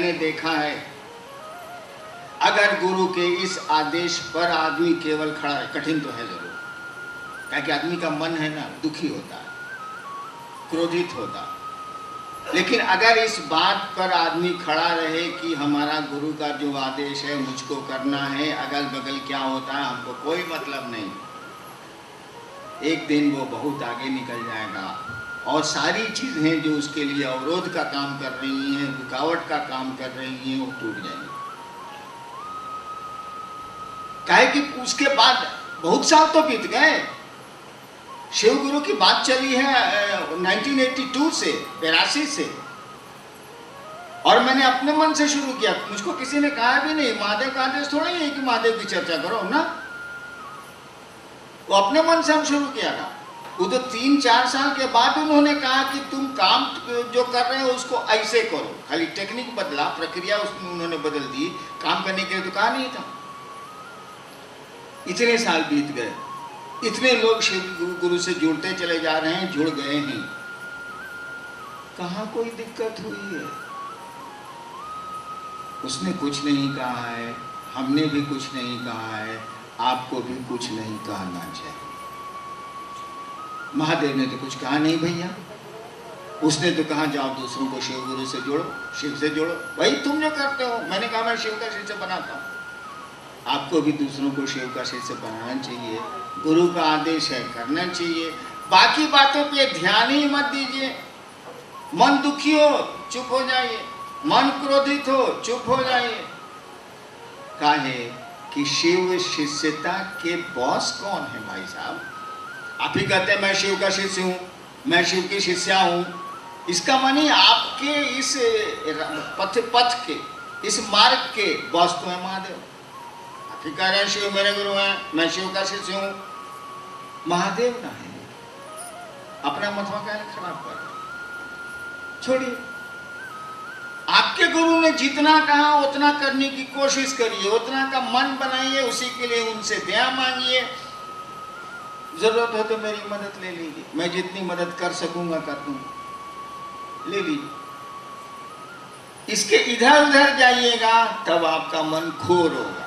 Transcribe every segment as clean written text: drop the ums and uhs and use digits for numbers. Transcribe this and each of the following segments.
मैंने देखा है, अगर गुरु के इस आदेश पर आदमी केवल खड़ा है, कठिन तो है जरूर, क्योंकि आदमी का मन है ना दुखी होता है, क्रोधित होता है, लेकिन अगर इस बात पर आदमी खड़ा रहे कि हमारा गुरु का जो आदेश है मुझको करना है, अगल बगल क्या होता है हमको कोई मतलब नहीं, एक दिन वो बहुत आगे निकल जाएगा और सारी चीज़ें जो उसके लिए अवरोध का काम कर रही हैं, रुकावट का काम कर रही हैं, वो टूट जाएंगी। काहे कि उसके बाद बहुत साल तो बीत गए। शिव गुरु की बात चली है 1982 से, 82 से, और मैंने अपने मन से शुरू किया। मुझको किसी ने कहा भी नहीं, महादेव का आदेश थोड़ा ही है कि महादेव की चर्चा करो ना, वो अपने मन से हम शुरू किया था। वो तो 3-4 साल के बाद उन्होंने कहा कि तुम काम जो कर रहे हो उसको ऐसे करो, खाली टेक्निक बदला, प्रक्रिया उसमें उन्होंने बदल दी, काम करने के लिए तो कहा नहीं था। इतने साल बीत गए, इतने लोग शिव गुरु से जुड़ते चले जा रहे हैं, जुड़ गए हैं, कहाँ कोई दिक्कत हुई है? उसने कुछ नहीं कहा है, हमने भी कुछ नहीं कहा है, आपको भी कुछ नहीं कहना चाहिए। महादेव ने तो कुछ कहा नहीं भैया, उसने तो कहा जाओ दूसरों को शिव गुरु से जोड़ो, शिव से जोड़ो। भाई तुम जो करते हो, मैंने कहा मैं शिव का शिष्य बनाता हूँ, आपको भी दूसरों को शिव का शिष्य बनाना चाहिए। गुरु का आदेश है, करना चाहिए। बाकी बातों पे ध्यान ही मत दीजिए। मन दुखी हो चुप हो जाइए, मन क्रोधित हो चुप हो जाइए। काहे कि शिव शिष्यता के बॉस कौन है भाई साहब? आप ही कहते हैं मैं शिव का शिष्य हूँ, मैं शिव की शिष्या हूँ। इसका मानी आपके इस पथ के, इस मार्ग के बॉस तो है महादेव। आप ही कह रहे हैं शिव मेरे गुरु हैं, मैं शिव का शिष्य हूँ। महादेव ना है, अपना मतवा क्या खराब कर, छोड़िए। आपके गुरु ने जितना कहा उतना करने की कोशिश करिए, उतना का मन बनाइए, उसी के लिए उनसे दया मांगिए। जरूरत हो तो मेरी मदद ले लीजिए, मैं जितनी मदद कर सकूंगा कर दूंगा, ले लीजिए। इसके इधर उधर जाइएगा तब आपका मन खोर होगा,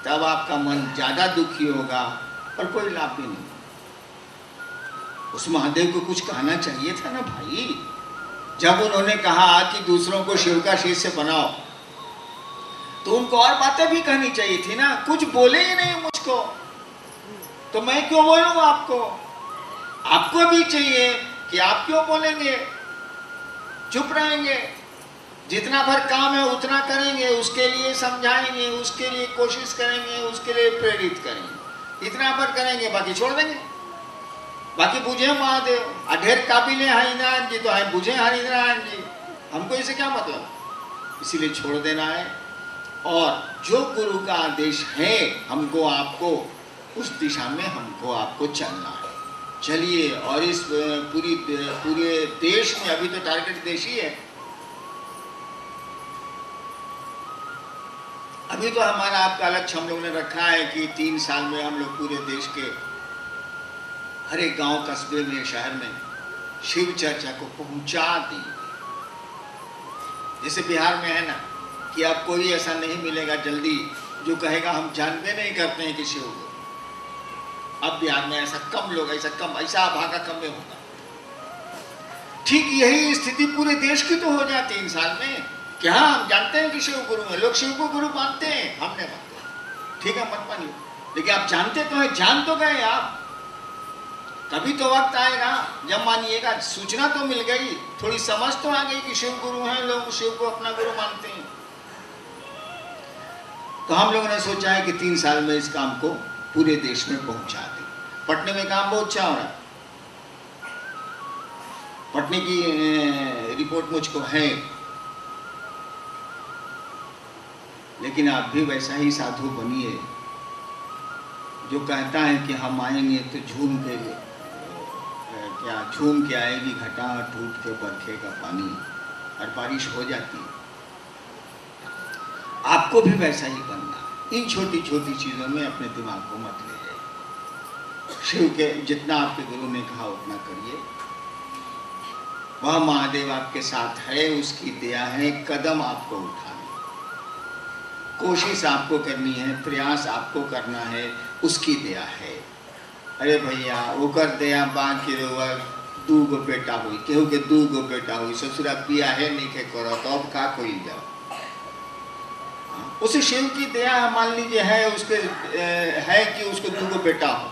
तब आपका मन ज्यादा दुखी होगा और कोई लाभ भी नहीं। उस महादेव को कुछ कहना चाहिए था ना भाई। जब उन्होंने कहा कि दूसरों को शिव का शिष्य बनाओ, तो उनको और बातें भी कहनी चाहिए थी ना। कुछ बोले ही नहीं मुझको, तो मैं क्यों बोलूं आपको? आपको भी चाहिए कि आप क्यों बोलेंगे, चुप रहेंगे। जितना भर काम है उतना करेंगे, उसके लिए समझाएंगे, उसके लिए कोशिश करेंगे, उसके लिए प्रेरित करेंगे, इतना भर करेंगे, बाकी छोड़ देंगे। बाकी बुझे महादेव अढेर काबिल है हरिनारायण जी, तो है बुझे हरिनारायण जी, हमको इसे क्या मतलब? इसीलिए छोड़ देना है। और जो गुरु का आदेश है हमको आपको उस दिशा में हमको आपको चलना है, चलिए। और इस पूरे देश में अभी तो टारगेट देश ही है। अभी तो हमारा आपका लक्ष्य हम लोगों ने रखा है कि 3 साल में हम लोग पूरे देश के हर एक गांव कस्बे में, शहर में शिव चर्चा को पहुंचा दी। जैसे बिहार में है ना कि अब कोई ऐसा नहीं मिलेगा जल्दी जो कहेगा हम जानते नहीं करते हैं कि शिव को। अब बिहार में ऐसा कम लोग, ऐसा भागा कम में होगा। ठीक यही स्थिति पूरे देश की तो हो जाती 3 साल में। क्या हम जानते हैं कि शिव गुरु है, लोग शिव को गुरु मानते हैं, हम नहीं मानते। ठीक है मत मानिए, लेकिन आप जानते तो हैं, जान तो गए आप। कभी तो वक्त आएगा जब मानिएगा, सूचना तो मिल गई, थोड़ी समझ तो आ गई कि शिव गुरु हैं, लोग शिव को अपना गुरु मानते हैं। तो हम लोगों ने सोचा है कि 3 साल में इस काम को पूरे देश में पहुंचा दें। पटने में काम बहुत अच्छा हो रहा है, पटने की रिपोर्ट मुझको है, लेकिन आप भी वैसा ही साधु बनिए जो कहता है कि हम आएंगे तो झूम के आएगी घटा, टूट के बरखे का पानी, और बारिश हो जाती है। आपको भी वैसा ही बनना। इन छोटी छोटी चीजों में अपने दिमाग को मत ले जाइए। शिव के जितना आपके गुरु ने कहा उतना करिए। वह महादेव आपके साथ है, उसकी दया है, कदम आपको उठाना। कोशिश आपको करनी है, प्रयास आपको करना है, उसकी दया है। अरे भैया ओकर दया बाकी रोवा 2 गो बेटा हुई, केहू के 2 गो बेटा हुई, ससुरा पिया है नहीं के करो तो अब का कोई जाओ। उसे शिव की दया मान लीजिए है, उसके है कि उसको 2 गो बेटा हो,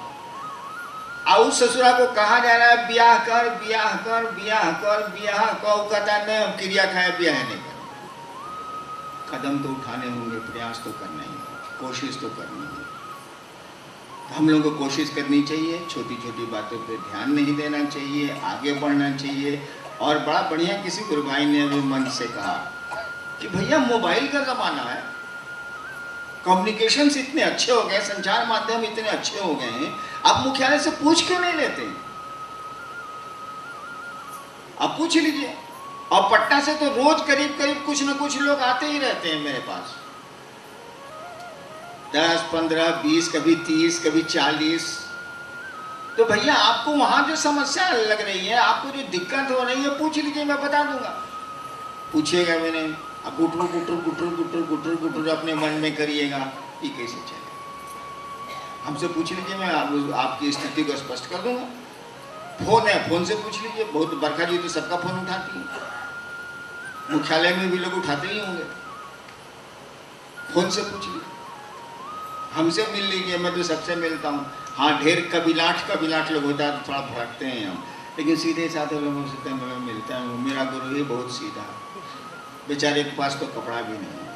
और उस ससुरा को कहा जा रहा है ब्याह कर ब्याह कर ब्याह कर ब्याह कर, कहता नहीं हम क्रिया खाए ब्याह नहीं कर। कदम तो उठाने होंगे, प्रयास तो करना ही, कोशिश तो करनी है। हम लोगों को कोशिश करनी चाहिए, छोटी छोटी बातों पे ध्यान नहीं देना चाहिए, आगे बढ़ना चाहिए। और बड़ा बढ़िया किसी गुरु भाई ने अभी मंच से कहा कि भैया मोबाइल का ज़माना है, कम्युनिकेशन इतने अच्छे हो गए, संचार माध्यम इतने अच्छे हो गए हैं, आप मुख्यालय से पूछ क्यों नहीं लेते? आप पूछ लीजिए। और पटना से तो रोज करीब करीब कुछ न कुछ लोग आते ही रहते हैं मेरे पास, 10, 15, 20, कभी 30, कभी 40। तो भैया आपको वहां जो समस्या लग रही है, आपको जो दिक्कत हो रही है, पूछ लीजिए, मैं बता दूंगा। पूछिएगा मैंने, अब गुटरू गुटरू गुटरू गुटरू गुटरू गुटरू अपने मन में करिएगा, ये कैसे चलेगा? हमसे पूछ लीजिए, मैं आपकी स्थिति को स्पष्ट कर दूंगा। फोन है, फोन से पूछ लीजिए। बहुत बरखा जी तो सबका फोन उठाती है, मुख्यालय में भी लोग उठाते ही होंगे। फोन से पूछ लीजिए, हमसे मिल लीजिए, मैं तो सबसे मिलता हूँ। हाँ, ढेर कबिलाट लोग होता है तो थोड़ा भटकते हैं हम, लेकिन सीधे साधे लोगों से तो मैं मिलता हूँ। मेरा गुरु ही बहुत सीधा, बेचारे के पास तो कपड़ा भी नहीं है,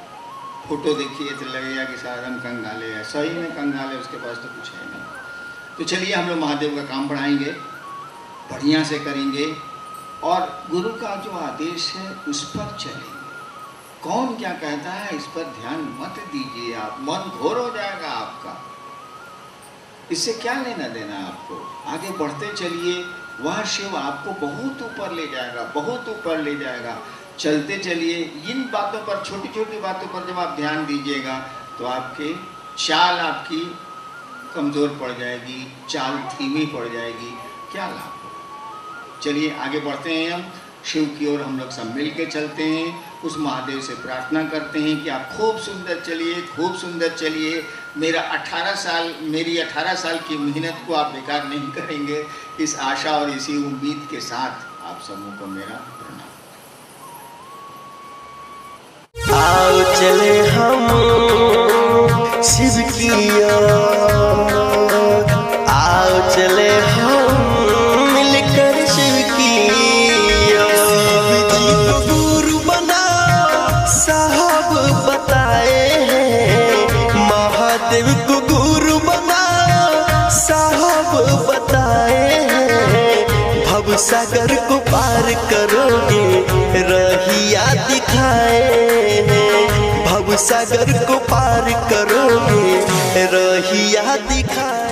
फोटो देखिए तो लगेगा कि साधारण कंगाले है, सही में कंगाले, उसके पास तो कुछ है नहीं। तो चलिए हम लोग महादेव का काम बढ़ाएंगे, बढ़िया से करेंगे, और गुरु का जो आदेश है उस पर चलेंगे। कौन क्या कहता है इस पर ध्यान मत दीजिए, आप मन घोर हो जाएगा आपका, इससे क्या लेना देना आपको। आगे बढ़ते चलिए, वह शिव आपको बहुत ऊपर ले जाएगा, बहुत ऊपर ले जाएगा। चलते चलिए, इन बातों पर, छोटी छोटी बातों पर जब आप ध्यान दीजिएगा तो आपके चाल आपकी कमज़ोर पड़ जाएगी, चाल धीमी पड़ जाएगी, क्या लाभ हो। चलिए आगे बढ़ते हैं, हम शिव की ओर हम लोग सब मिल के चलते हैं। उस महादेव से प्रार्थना करते हैं कि आप खूब सुंदर चलिए, खूब सुंदर चलिए। मेरी 18 साल की मेहनत को आप बेकार नहीं करेंगे। इस आशा और इसी उम्मीद के साथ आप सबों को मेरा प्रणाम। आओ चले हम शिव की ओर, आओ चले हम मिलकर शिव की ओर। शिव जी को गुरु बना साहब बताए हैं, महादेव को गुरु बना साहब बताए हैं। भव सागर को पार करोगे रहिया दिखाए हैं, भव सागर को पार करोगे रहिया दिखाए।